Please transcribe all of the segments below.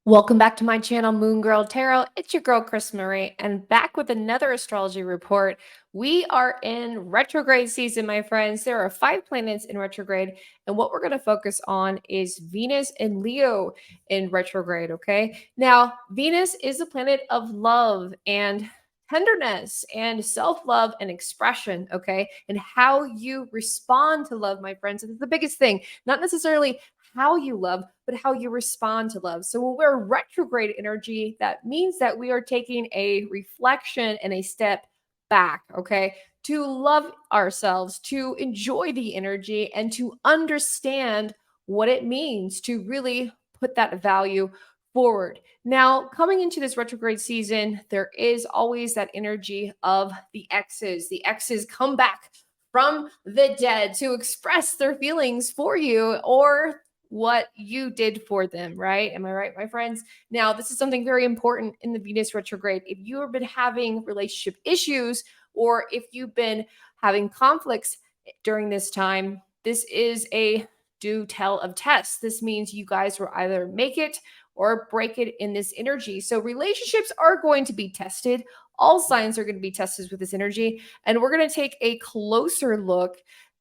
Welcome back to my channel, Moon Girl Tarot. It's your girl, Chris Marie, and back with another astrology report. We are in retrograde season, my friends. There are 5 planets in retrograde, and what we're going to focus on is Venus and Leo in retrograde, okay? Now, Venus is a planet of love and tenderness and self-love and expression, okay? And how you respond to love, my friends. It's the biggest thing, not necessarily how you love, but how you respond to love. So when we're retrograde energy, that means that we are taking a reflection and a step back, okay, to love ourselves, to enjoy the energy, and to understand what it means to really put that value forward. Now, coming into this retrograde season, there is always that energy of the exes. The exes come back from the dead to express their feelings for you or what you did for them, right? Am I right, my friends? Now, this is something very important in the Venus retrograde. If you have been having relationship issues or if you've been having conflicts during this time, this is a do tell of tests. This means you guys will either make it or break it in this energy. So relationships are going to be tested. All signs are going to be tested with this energy. And we're going to take a closer look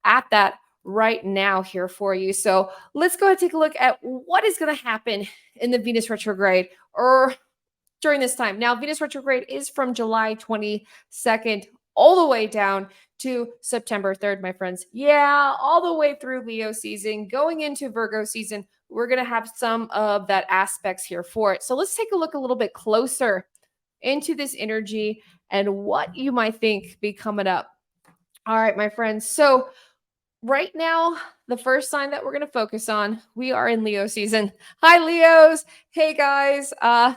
at that right now here for you. So let's go ahead and take a look at what is going to happen in the Venus retrograde or during this time. Now, Venus retrograde is from July 22nd all the way down to September 3rd, my friends. Yeah, all the way through Leo season, going into Virgo season. We're going to have some of that aspects here for it. So let's take a look a little bit closer into this energy and what you might think be coming up. All right, my friends. So right now, the first sign that we're going to focus on, we are in Leo season. Hi, Leos. Hey, guys.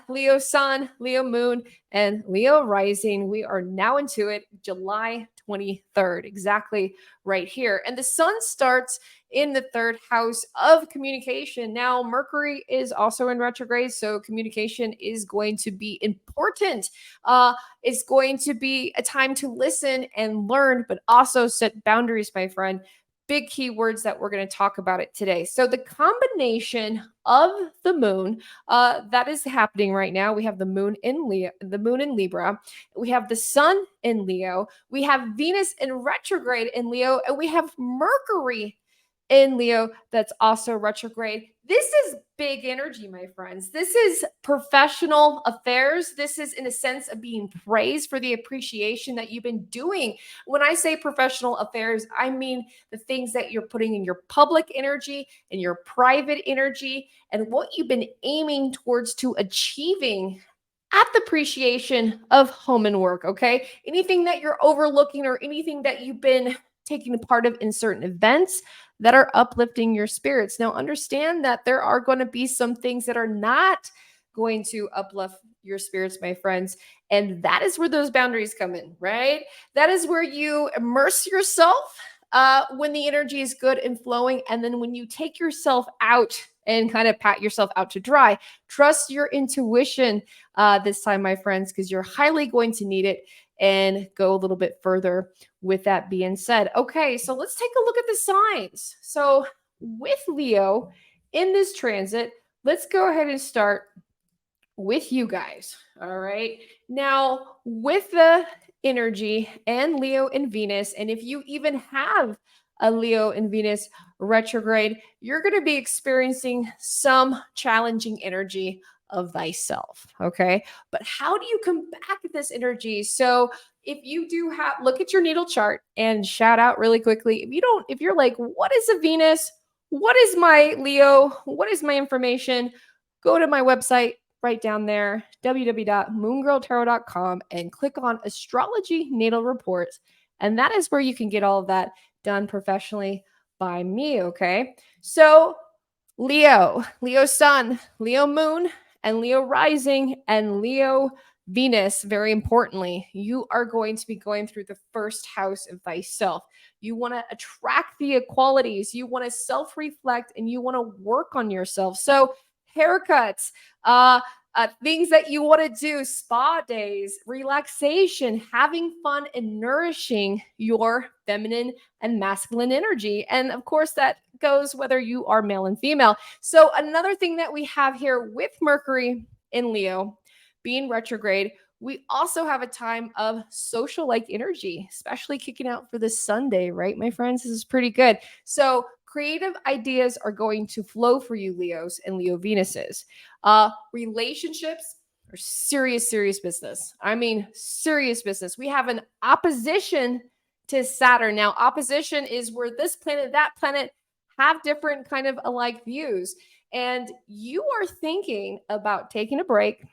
Leo sun, Leo moon, and Leo rising. We are now into it, July 23rd, exactly right here. And the sun starts in the 3rd house of communication. Now, Mercury is also in retrograde, so communication is going to be important. It's going to be a time to listen and learn, but also set boundaries, my friend. Big keywords that we're going to talk about it today. So the combination of the moon that is happening right now, we have the moon in Leo, the moon in Libra, we have the sun in Leo, we have Venus in retrograde in Leo, and we have Mercury in Leo that's also retrograde. This is big energy, my friends. This is professional affairs. This is in a sense of being praised for the appreciation that you've been doing. When I say professional affairs, I mean the things that you're putting in your public energy and your private energy and what you've been aiming towards to achieving at the appreciation of home and work, okay? Anything that you're overlooking or anything that you've been taking a part of in certain events that are uplifting your spirits. Now, understand that there are going to be some things that are not going to uplift your spirits, my friends. And that is where those boundaries come in, right? That is where you immerse yourself when the energy is good and flowing. And then when you take yourself out and kind of pat yourself out to dry, trust your intuition this time, my friends, because you're highly going to need it and go a little bit further with that being said. Okay, so let's take a look at the signs. So with Leo in this transit, let's go ahead and start with you guys. All right. Now, with the energy and Leo and Venus, and if you even have a Leo and Venus retrograde, you're going to be experiencing some challenging energy of thyself. Okay. But how do you combat this energy? So, if you do have, look at your natal chart and shout out really quickly. If you don't, if you're like, what is a Venus? What is my Leo? What is my information? Go to my website right down there, www.moongirltarot.com, and click on Astrology Natal Reports. And that is where you can get all of that done professionally by me, okay? So Leo, Leo sun, Leo moon, and Leo rising, and Leo Venus, very importantly, you are going to be going through the 1st house of thyself. You want to attract the equalities, you want to self-reflect, and you want to work on yourself. So haircuts, things that you want to do, spa days, relaxation, having fun, and nourishing your feminine and masculine energy. And of course, that goes whether you are male and female. So, another thing that we have here with Mercury in Leo being retrograde, we also have a time of social like energy, especially kicking out for this Sunday, right, my friends? This is pretty good. So, creative ideas are going to flow for you, Leos and Leo Venuses. Relationships are serious, serious business. I mean, serious business. We have an opposition to Saturn. Now, opposition is where this planet, that planet have different kind of alike views. And you are thinking about taking a break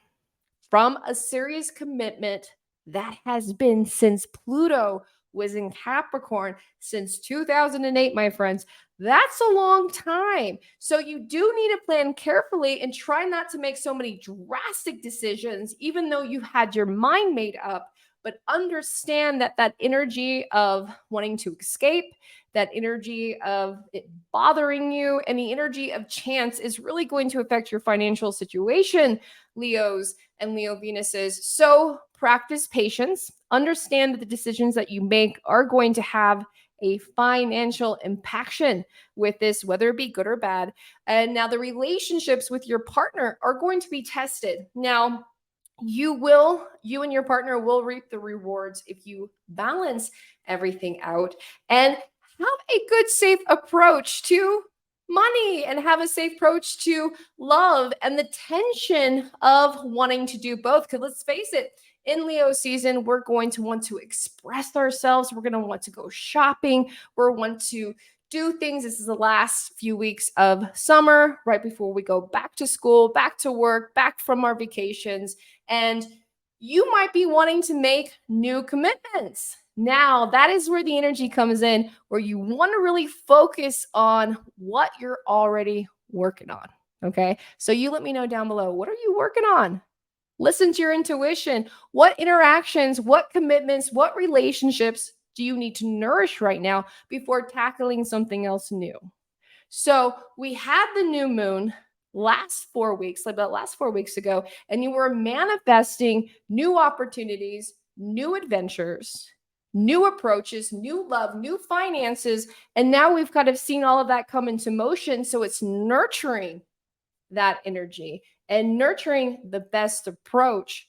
from a serious commitment that has been since Pluto was in Capricorn since 2008, my friends. That's a long time. So you do need to plan carefully and try not to make so many drastic decisions, even though you had your mind made up. But understand that that energy of wanting to escape, that energy of it bothering you, and the energy of chance is really going to affect your financial situation, Leos and Leo Venuses. So practice patience. Understand that the decisions that you make are going to have a financial impaction with this, whether it be good or bad. And now the relationships with your partner are going to be tested. Now, you and your partner will reap the rewards if you balance everything out and have a good, safe approach to money and have a safe approach to love and the tension of wanting to do both. Because let's face it, in Leo season, we're going to want to express ourselves. We're going to want to go shopping. We're want to do things. This is the last few weeks of summer, right before we go back to school, back to work, back from our vacations. And you might be wanting to make new commitments. Now, that is where the energy comes in, where you want to really focus on what you're already working on. Okay. So you let me know down below, what are you working on? Listen to your intuition. What interactions, what commitments, what relationships do you need to nourish right now before tackling something else new? So we had the new moon last 4 weeks, like about last 4 weeks ago, and you were manifesting new opportunities, new adventures, new approaches, new love, new finances. And now we've kind of seen all of that come into motion. So it's nurturing that energy and nurturing the best approach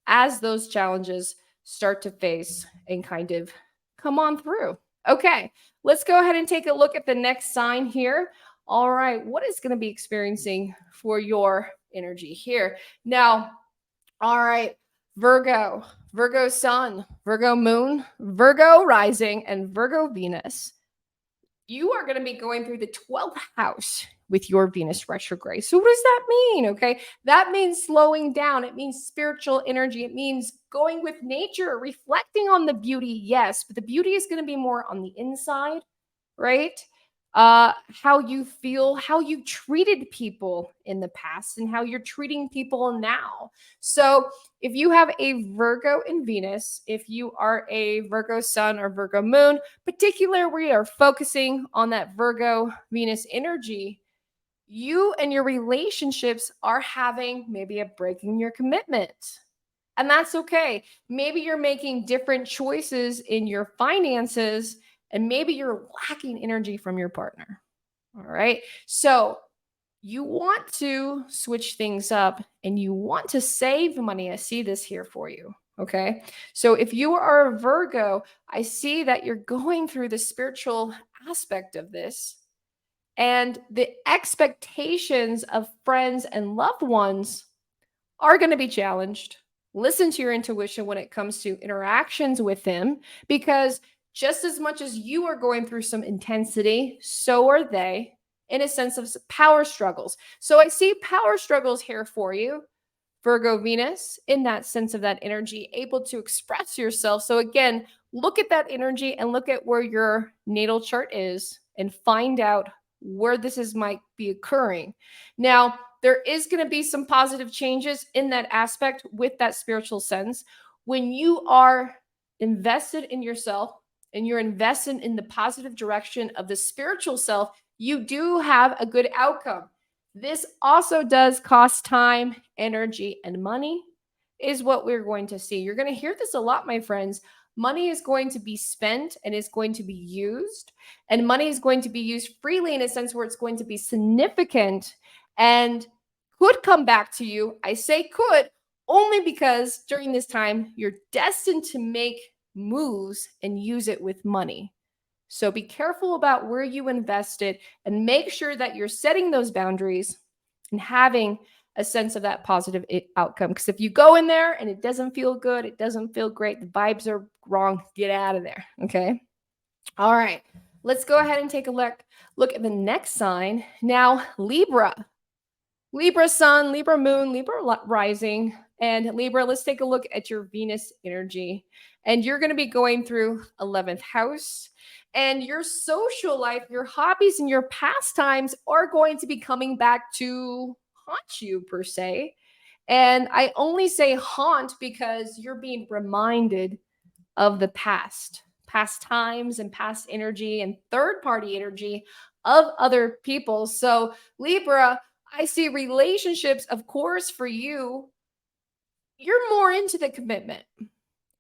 as those challenges start to face and kind of come on through. Okay, let's go ahead and take a look at the next sign here. All right, what is going to be experiencing for your energy here? Now, all right, Virgo, Virgo sun, Virgo moon, Virgo rising, and Virgo Venus. You are going to be going through the 12th house with your Venus retrograde. So, what does that mean? Okay. That means slowing down. It means spiritual energy. It means going with nature, reflecting on the beauty. Yes, but the beauty is going to be more on the inside, right? How you feel, how you treated people in the past, and how you're treating people now. So, if you have a Virgo in Venus, if you are a Virgo sun or Virgo moon, particularly we are focusing on that Virgo Venus energy, you and your relationships are having maybe a breaking your commitment. And that's okay. Maybe you're making different choices in your finances, and maybe you're lacking energy from your partner. All right. So you want to switch things up and you want to save money. I see this here for you. Okay. So if you are a Virgo, I see that you're going through the spiritual aspect of this, and the expectations of friends and loved ones are going to be challenged. Listen to your intuition when it comes to interactions with them, because just as much as you are going through some intensity, so are they, in a sense of power struggles. So I see power struggles here for you, Virgo Venus, in that sense of that energy, able to express yourself. So again, look at that energy and look at where your natal chart is and find out where might be occurring. Now, there is going to be some positive changes in that aspect with that spiritual sense. When you are invested in yourself and you're invested in the positive direction of the spiritual self, you do have a good outcome. This also does cost time, energy, and money, is what we're going to see. You're going to hear this a lot, my friends. Money is going to be spent and is going to be used, and money is going to be used freely in a sense where it's going to be significant and could come back to you. I say could only because during this time, you're destined to make moves and use it with money. So be careful about where you invest it and make sure that you're setting those boundaries and having a sense of that positive outcome. Because if you go in there and it doesn't feel good, it doesn't feel great, the vibes are wrong, get out of there. Okay. All right. Let's go ahead and take a look at the next sign. Now, Libra. Libra sun, Libra moon, Libra rising, and Libra, let's take a look at your Venus energy. And you're going to be going through 11th house. And your social life, your hobbies, and your pastimes are going to be coming back to haunt you, per se. And I only say haunt because you're being reminded of the past times and past energy and third party energy of other people. So, Libra, I see relationships, of course, for you, you're more into the commitment.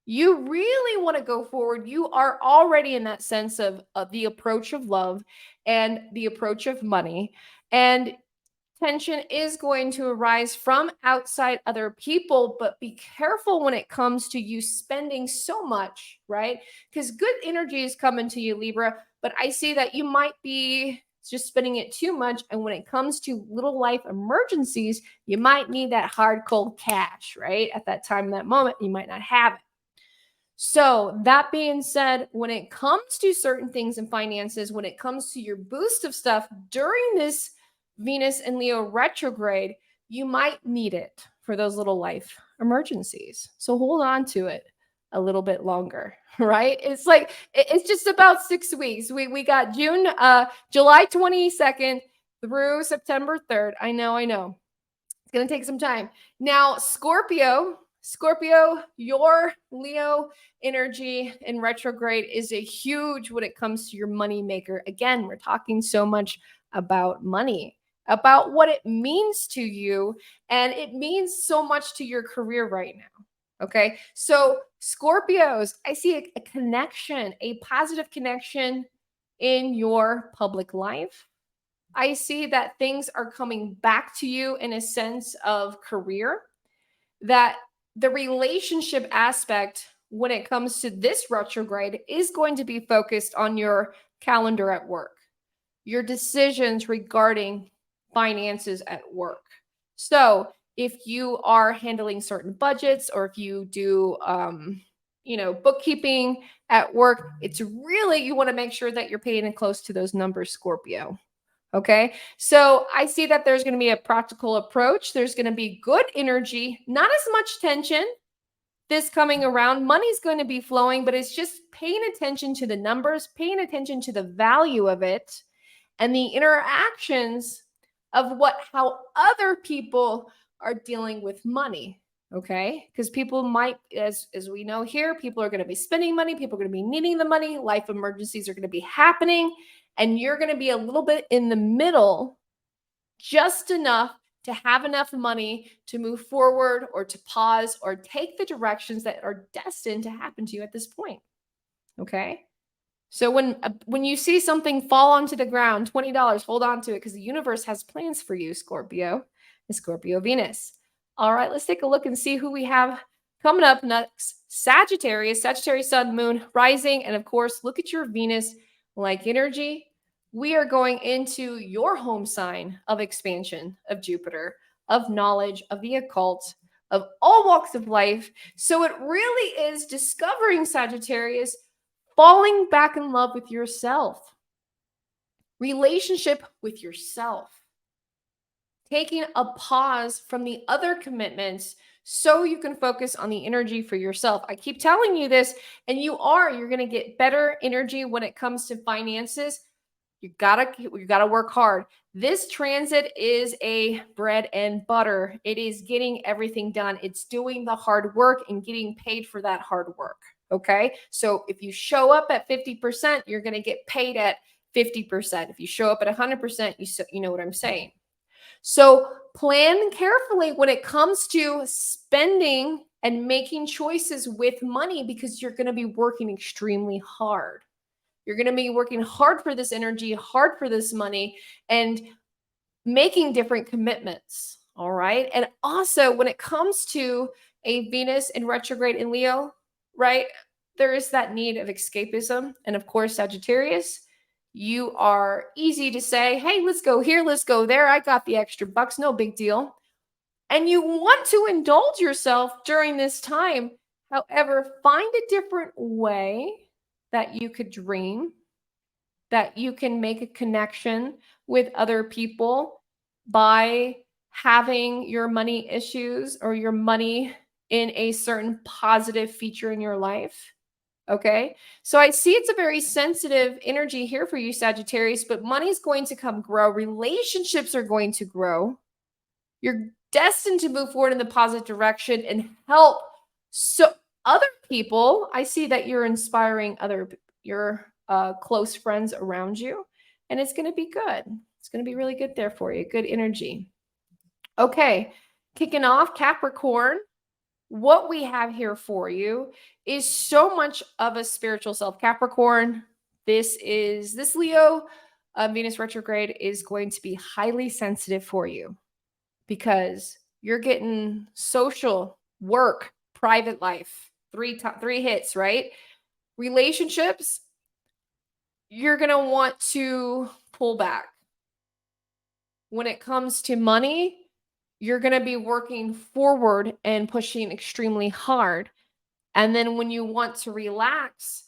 You really want to go forward. You are already in that sense of the approach of love and the approach of money. And tension is going to arise from outside other people, but be careful when it comes to you spending so much, right? Because good energy is coming to you, Libra, but I see that you might be just spending it too much. And when it comes to little life emergencies, you might need that hard, cold cash, right? At that time, that moment, you might not have it. So, that being said, when it comes to certain things in finances, when it comes to your boost of stuff during this Venus and Leo retrograde, you might need it for those little life emergencies. So, hold on to it a little bit longer, right? It's like it's just about 6 weeks. We got July 22nd through September 3rd. I know. It's going to take some time. Now, Scorpio, your Leo energy in retrograde is a huge when it comes to your money maker. Again, we're talking so much about money, about what it means to you, and it means so much to your career right now. Okay. So, Scorpios, I see a connection, a positive connection in your public life. I see that things are coming back to you in a sense of career, that the relationship aspect when it comes to this retrograde is going to be focused on your calendar at work, your decisions regarding finances at work. So, if you are handling certain budgets or if you do bookkeeping at work, it's really you want to make sure that you're paying close to those numbers, Scorpio. Okay. So I see that there's going to be a practical approach. There's going to be good energy, not as much tension this coming around. Money's going to be flowing, but it's just paying attention to the numbers, paying attention to the value of it and the interactions of how other people are dealing with money. Okay. Because people might, as we know here, people are going to be spending money, people are going to be needing the money, life emergencies are going to be happening, and you're going to be a little bit in the middle, just enough to have enough money to move forward or to pause or take the directions that are destined to happen to you at this point. Okay. So when you see something fall onto the ground, $20, hold on to it because the universe has plans for you, Scorpio, and Scorpio Venus. All right, let's take a look and see who we have coming up next. Sagittarius Sun, Moon, Rising, and of course, look at your Venus like energy. We are going into your home sign of expansion, of Jupiter, of knowledge, of the occult, of all walks of life. So it really is discovering, Sagittarius, falling back in love with yourself, relationship with yourself, taking a pause from the other commitments so you can focus on the energy for yourself. I keep telling you this, and you're going to get better energy when it comes to finances. You gotta work hard. This transit is a bread and butter. It is getting everything done. It's doing the hard work and getting paid for that hard work. Okay. So if you show up at 50%, you're going to get paid at 50%. If you show up at 100%, you know what I'm saying. So plan carefully when it comes to spending and making choices with money because you're going to be working extremely hard. You're going to be working hard for this energy, hard for this money, and making different commitments. All right. And also, when it comes to a Venus in retrograde in Leo, right, there is that need of escapism. And of course, Sagittarius, you are easy to say, hey, let's go here, let's go there. I got the extra bucks, no big deal. And you want to indulge yourself during this time. However, find a different way that you could dream, that you can make a connection with other people by having your money issues or your money in a certain positive feature in your life. Okay. So I see it's a very sensitive energy here for you, Sagittarius, but money's going to come grow. Relationships are going to grow. You're destined to move forward in the positive direction and help so other people. I see that you're inspiring your close friends around you, and it's going to be good. It's going to be really good there for you. Good energy. Okay, kicking off Capricorn. What we have here for you is so much of a spiritual self. Capricorn, this Leo Venus retrograde is going to be highly sensitive for you because you're getting social, work, private life, three hits, right? Relationships, you're going to want to pull back. When it comes to money, you're going to be working forward and pushing extremely hard. And then when you want to relax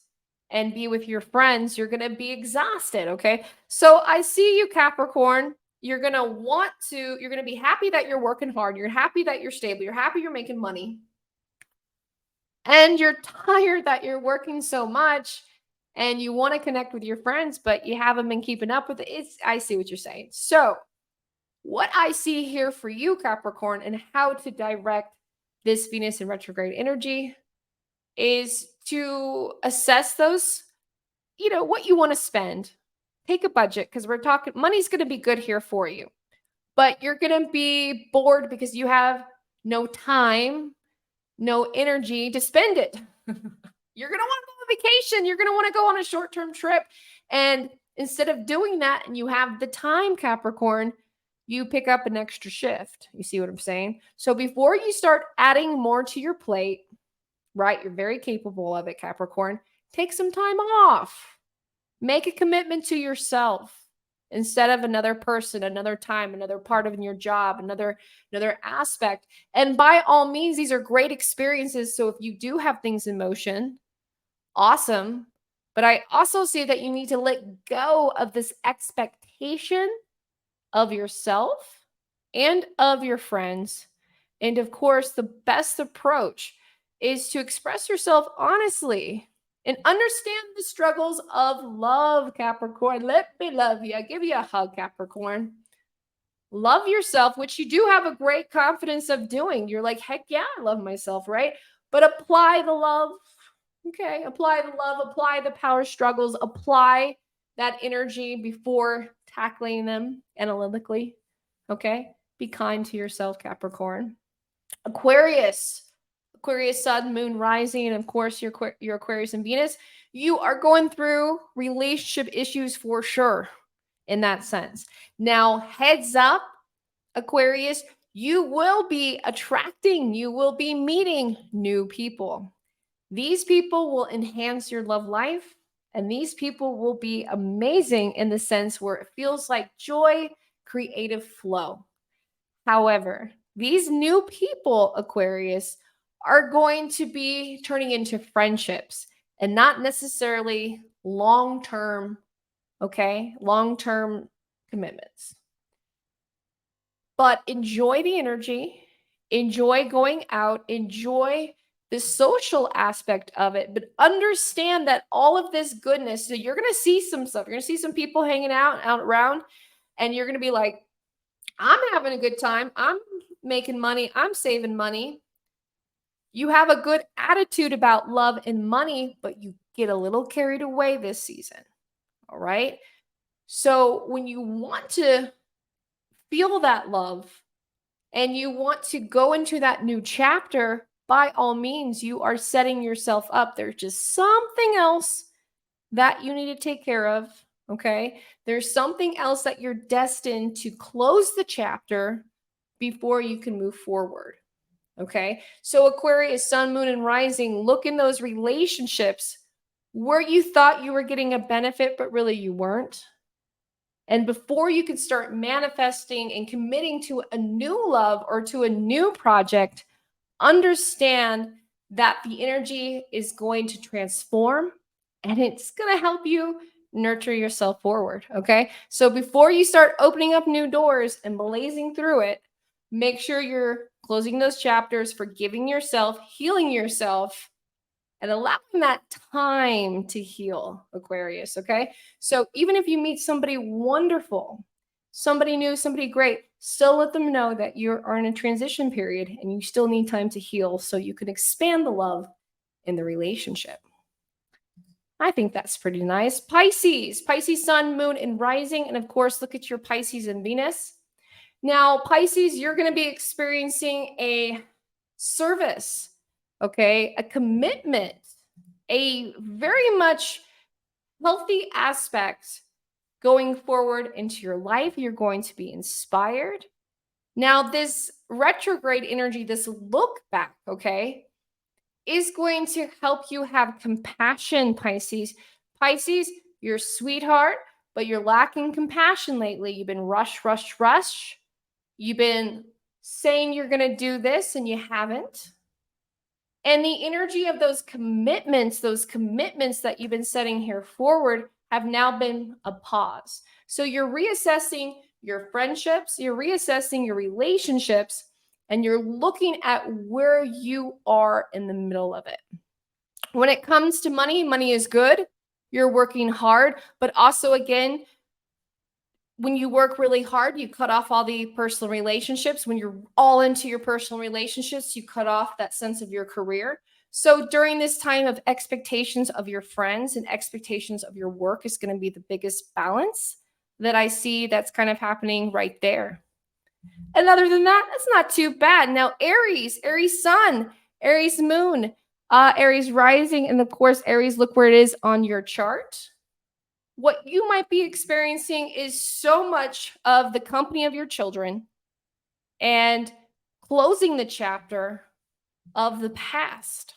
and be with your friends, you're going to be exhausted. Okay. So I see you, Capricorn. You're going to be happy that you're working hard. You're happy that you're stable. You're happy you're making money. And you're tired that you're working so much and you want to connect with your friends, but you haven't been keeping up with it. I see what you're saying. So what I see here for you, Capricorn, and how to direct this Venus in retrograde energy is to assess those, what you want to spend. Take a budget because we're talking money's going to be good here for you, but you're going to be bored because you have no time, no energy to spend it. You're going to want to go on vacation. You're going to want to go on a short-term trip. And instead of doing that and you have the time, Capricorn, you pick up an extra shift. You see what I'm saying? So before you start adding more to your plate, right? You're very capable of it, Capricorn. Take some time off. Make a commitment to yourself instead of another person, another time, another part of your job, another aspect. And by all means, these are great experiences. So if you do have things in motion, awesome. But I also see that you need to let go of this expectation of yourself and of your friends. And of course, the best approach is to express yourself honestly and understand the struggles of love, Capricorn. Let me love you. I give you a hug, Capricorn. Love yourself, which you do have a great confidence of doing. You're like, heck yeah, I love myself, right? But apply the love. Okay, apply the love, apply the power struggles, apply that energy before tackling them analytically. Okay, be kind to yourself, Capricorn. Aquarius, Sun, Moon, Rising, and of course your Aquarius and Venus. You are going through relationship issues for sure in that sense. Now, heads up, Aquarius, you will be attracting, you will be meeting new people. These people will enhance your love life, and these people will be amazing in the sense where it feels like joy, creative flow. However, these new people, Aquarius, are going to be turning into friendships and not necessarily long-term, long-term commitments. But enjoy the energy, enjoy going out, enjoy the social aspect of it, but understand that all of this goodness, so you're going to see some stuff. You're going to see some people hanging out around, and you're going to be like, I'm having a good time. I'm making money. I'm saving money. You have a good attitude about love and money, but you get a little carried away this season. All right. So when you want to feel that love and you want to go into that new chapter, by all means, you are setting yourself up. There's just something else that you need to take care of. Okay. There's something else that you're destined to close the chapter before you can move forward. Okay. So, Aquarius, sun, moon, and rising, look in those relationships where you thought you were getting a benefit, but really you weren't. And before you can start manifesting and committing to a new love or to a new project, understand that the energy is going to transform and it's going to help you nurture yourself forward. Okay. So before you start opening up new doors and blazing through it, make sure you're closing those chapters, forgiving yourself, healing yourself, and allowing that time to heal, Aquarius. Okay. So even if you meet somebody wonderful, somebody new, somebody great, still let them know that you are in a transition period and you still need time to heal so you can expand the love in the relationship. I think that's pretty nice. Pisces, Pisces, sun, moon, and rising. And of course, look at your Pisces and Venus. Now, Pisces, you're going to be experiencing a service, okay, a commitment, a very much healthy aspect going forward into your life. You're going to be inspired. Now, this retrograde energy, this look back, okay, is going to help you have compassion, Pisces. Pisces, you're a sweetheart, but you're lacking compassion lately. You've been rush, rush, rush. You've been saying you're going to do this and you haven't. And the energy of those commitments that you've been setting here forward have now been a pause. So you're reassessing your friendships, you're reassessing your relationships, and you're looking at where you are in the middle of it. When it comes to money, money is good. You're working hard, but also, again, when you work really hard, you cut off all the personal relationships. When you're all into your personal relationships, you cut off that sense of your career. So during this time of expectations of your friends and expectations of your work is going to be the biggest balance that I see that's kind of happening right there. And other than that, that's not too bad. Now, Aries, Aries sun, Aries moon, Aries rising, and of course, Aries, look where it is on your chart. What you might be experiencing is so much of the company of your children and closing the chapter of the past.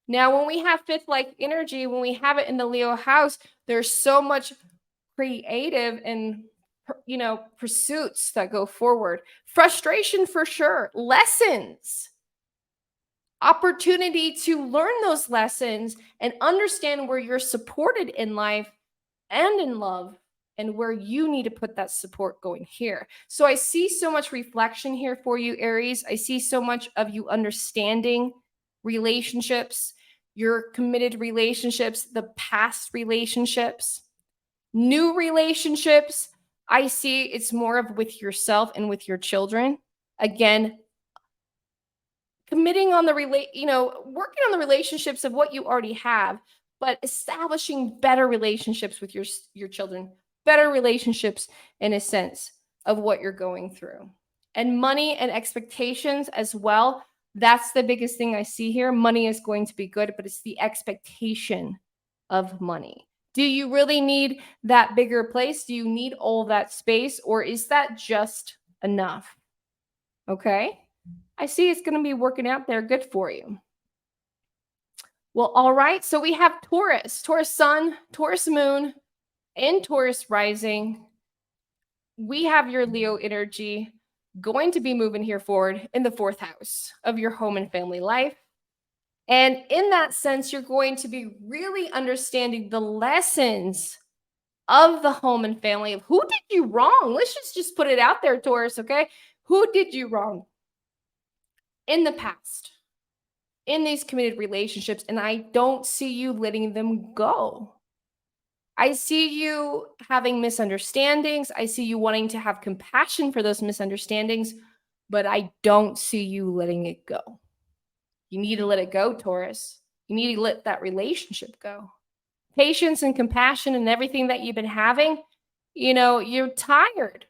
Now, when we have fifth like energy, when we have it in the Leo house, there's so much creative and pursuits that go forward. Frustration for sure. Lessons. Opportunity to learn those lessons and understand where you're supported in life and in love and where you need to put that support going here. So I see so much reflection here for you, Aries. I see so much of you understanding relationships, your committed relationships, the past relationships, new relationships. I see it's more of with yourself and with your children. Again, committing on the working on the relationships of what you already have, but establishing better relationships with your children, better relationships in a sense of what you're going through. And money and expectations as well. That's the biggest thing I see here. Money is going to be good, but it's the expectation of money. Do you really need that bigger place? Do you need all that space, or is that just enough? Okay. I see it's going to be working out there good for you. Well, all right. So we have Taurus, Taurus sun, Taurus moon, and Taurus rising. We have your Leo energy going to be moving here forward in the fourth house of your home and family life. And in that sense, you're going to be really understanding the lessons of the home and family of who did you wrong. Let's just put it out there, Taurus, okay? Who did you wrong in the past, in these committed relationships? And I don't see you letting them go. I see you having misunderstandings. I see you wanting to have compassion for those misunderstandings, but I don't see you letting it go. You need to let it go, Taurus. You need to let that relationship go. Patience and compassion and everything that you've been having, you're tired.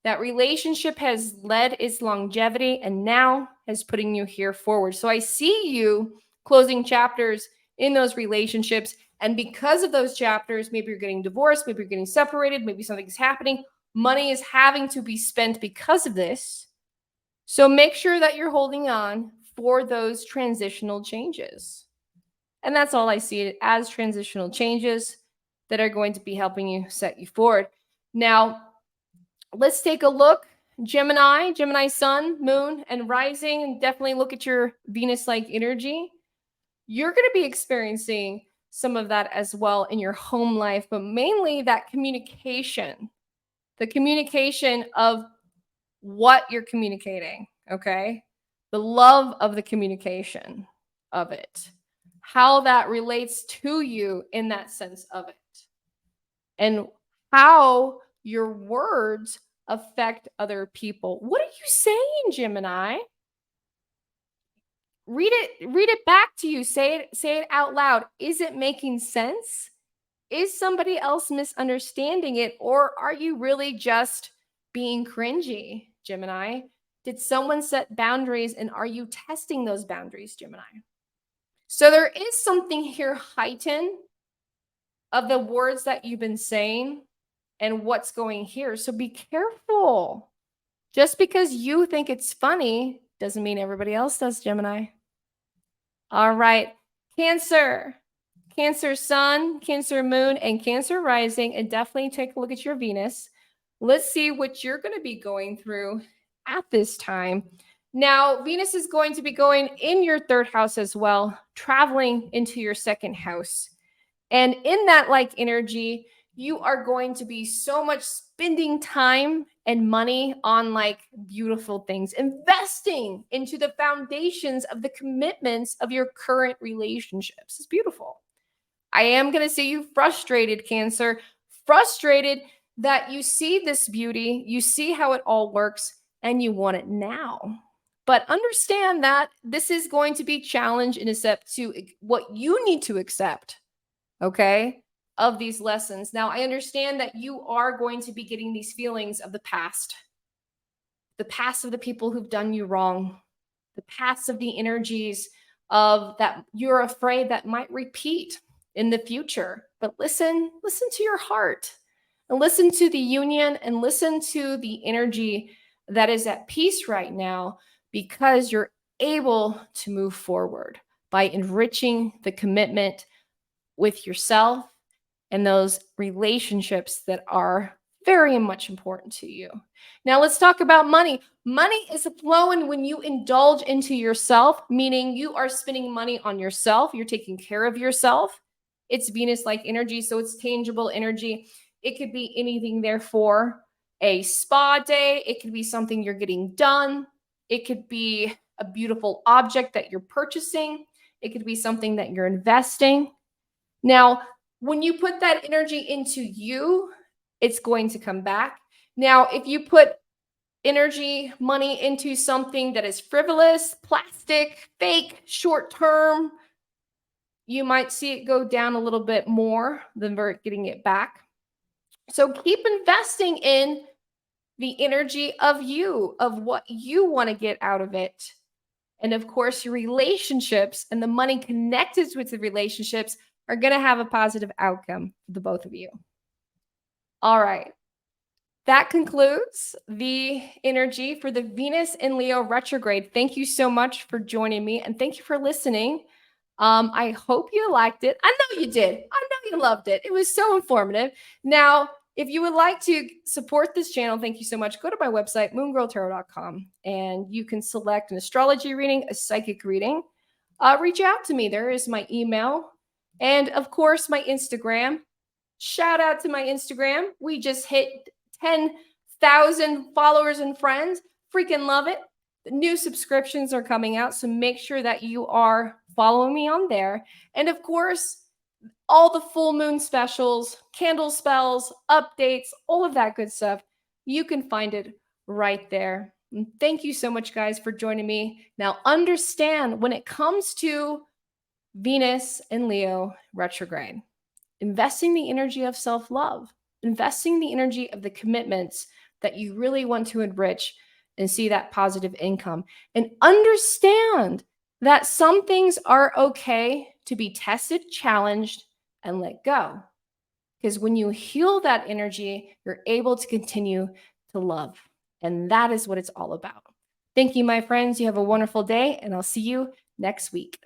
That relationship has led its longevity and now has putting you here forward. So I see you closing chapters in those relationships. And because of those chapters, maybe you're getting divorced, maybe you're getting separated, maybe something's happening. Money is having to be spent because of this. So make sure that you're holding on for those transitional changes. And that's all I see it as, transitional changes that are going to be helping you set you forward. Now, let's take a look. Gemini sun, moon, and rising, and definitely look at your Venus-like energy. You're going to be experiencing some of that as well in your home life, but mainly that communication, the communication of what you're communicating, okay? The love of the communication of it, how that relates to you in that sense of it, and how your words affect other people. What are you saying, Gemini? Read it back to you. Say it out loud. Is it making sense? Is somebody else misunderstanding it, or are you really just being cringy, Gemini? Did someone set boundaries, and are you testing those boundaries, Gemini? So there is something here heightened of the words that you've been saying and what's going here. So be careful. Just because you think it's funny doesn't mean everybody else does, Gemini. All right. Cancer. Cancer sun, Cancer moon, and Cancer rising. And definitely take a look at your Venus. Let's see what you're going to be going through at this time. Now, Venus is going to be going in your third house as well, traveling into your second house. And in that like energy, you are going to be so much spending time and money on like beautiful things, investing into the foundations of the commitments of your current relationships. It's beautiful. I am going to say you frustrated, Cancer, frustrated that you see this beauty, you see how it all works, and you want it now. But understand that this is going to be challenge in a step to what you need to accept, okay, of these lessons. Now, I understand that you are going to be getting these feelings of the past of the people who've done you wrong, the past of the energies of that you're afraid that might repeat in the future. But listen to your heart and listen to the union and listen to the energy that is at peace right now, because you're able to move forward by enriching the commitment with yourself and those relationships that are very much important to you. Now, let's talk about money. Money is flowing when you indulge into yourself, meaning you are spending money on yourself. You're taking care of yourself. It's Venus-like energy, so it's tangible energy. It could be anything, therefore, a spa day. It could be something you're getting done. It could be a beautiful object that you're purchasing. It could be something that you're investing. Now, when you put that energy into you, it's going to come back. Now, if you put energy, money into something that is frivolous, plastic, fake, short term, you might see it go down a little bit more than getting it back. So keep investing in the energy of you, of what you want to get out of it. And of course, your relationships and the money connected with the relationships are going to have a positive outcome for the both of you. All right. That concludes the energy for the Venus in Leo retrograde. Thank you so much for joining me, and thank you for listening. I hope you liked it. I know you did. I know you loved it. It was so informative. Now, if you would like to support this channel, thank you so much. Go to my website, moongirltarot.com, and you can select an astrology reading, a psychic reading. Reach out to me. There is my email. And of course, my Instagram. Shout out to my Instagram. We just hit 10,000 followers and friends. Freaking love it. The new subscriptions are coming out, so make sure that you are following me on there. And of course, all the full moon specials, candle spells, updates, all of that good stuff, you can find it right there. And thank you so much, guys, for joining me. Now, understand when it comes to Venus and Leo retrograde, investing the energy of self-love, investing the energy of the commitments that you really want to enrich and see that positive income. And understand that some things are okay to be tested, challenged, and let go. Because when you heal that energy, you're able to continue to love. And that is what it's all about. Thank you, my friends. You have a wonderful day, and I'll see you next week.